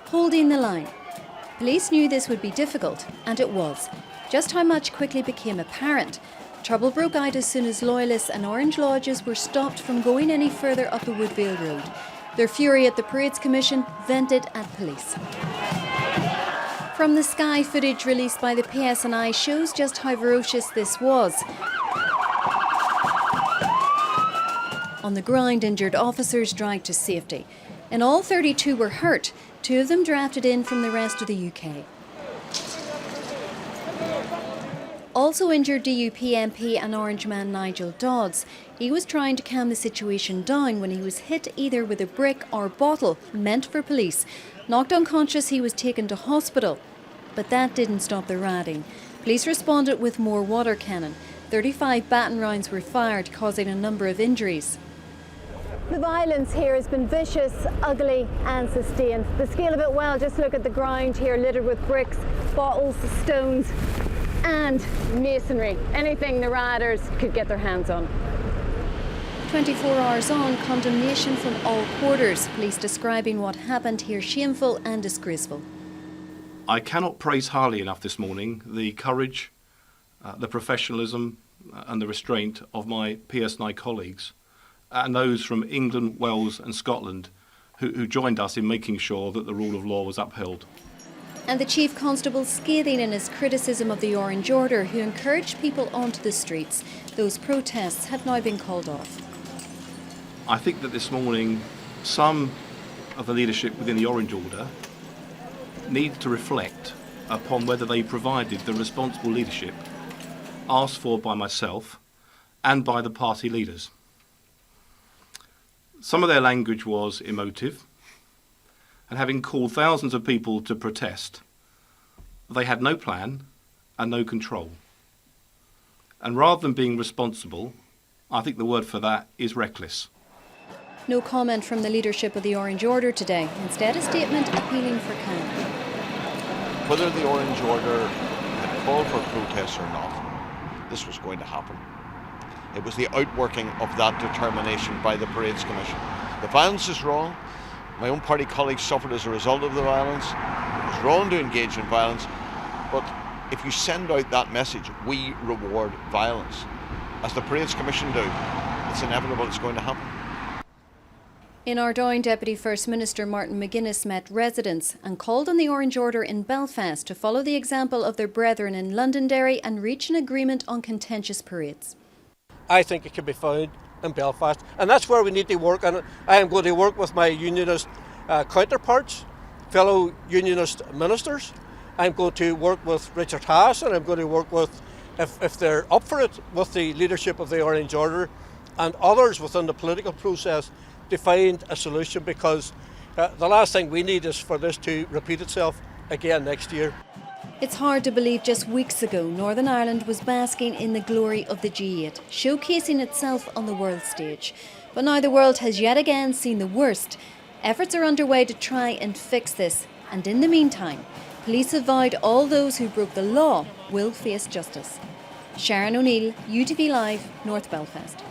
holding the line. Police knew this would be difficult, and it was. Just how much quickly became apparent. Trouble broke out as soon as Loyalists and Orange Lodges were stopped from going any further up the Woodvale Road. Their fury at the Parades Commission vented at police. From the Sky, footage released by the PSNI shows just how ferocious this was. On the ground, injured officers dragged to safety. In all, 32 were hurt, 2 of them drafted in from the rest of the UK. Also injured DUP MP and Orange man Nigel Dodds. He was trying to calm the situation down when he was hit either with a brick or bottle meant for police. Knocked unconscious, he was taken to hospital. But that didn't stop the rioting. Police responded with more water cannon. 35 baton rounds were fired, causing a number of injuries. The violence here has been vicious, ugly and sustained. The scale of it, well, just look at the ground here, littered with bricks, bottles, stones and masonry. Anything the rioters could get their hands on. 24 hours on, condemnation from all quarters. Police describing what happened here shameful and disgraceful. I cannot praise highly enough this morning the courage, the professionalism and the restraint of my PSNI colleagues and those from England, Wales and Scotland who joined us in making sure that the rule of law was upheld. And the Chief Constable scathing in his criticism of the Orange Order, who encouraged people onto the streets. Those protests have now been called off. I think that this morning some of the leadership within the Orange Order need to reflect upon whether they provided the responsible leadership asked for by myself and by the party leaders. Some of their language was emotive, and having called thousands of people to protest, they had no plan and no control. And rather than being responsible, I think the word for that is reckless. No comment from the leadership of the Orange Order today. Instead, a statement appealing for calm. Whether the Orange Order had called for protests or not, this was going to happen. It was the outworking of that determination by the Parades Commission. The violence is wrong. My own party colleagues suffered as a result of the violence. It was wrong to engage in violence, but if you send out that message, we reward violence, as the Parades Commission do, it's inevitable it's going to happen. In Ardoyne, Deputy First Minister Martin McGuinness met residents and called on the Orange Order in Belfast to follow the example of their brethren in Londonderry and reach an agreement on contentious parades. I think it can be found in Belfast, and that's where we need to work. And I am going to work with my unionist counterparts, fellow unionist ministers. I'm going to work with Richard Haas, and I'm going to work with, if they're up for it, with the leadership of the Orange Order and others within the political process to find a solution, because the last thing we need is for this to repeat itself again next year. It's hard to believe just weeks ago Northern Ireland was basking in the glory of the G8, showcasing itself on the world stage. But now the world has yet again seen the worst. Efforts are underway to try and fix this, and in the meantime, police have vowed all those who broke the law will face justice. Sharon O'Neill, UTV Live, North Belfast.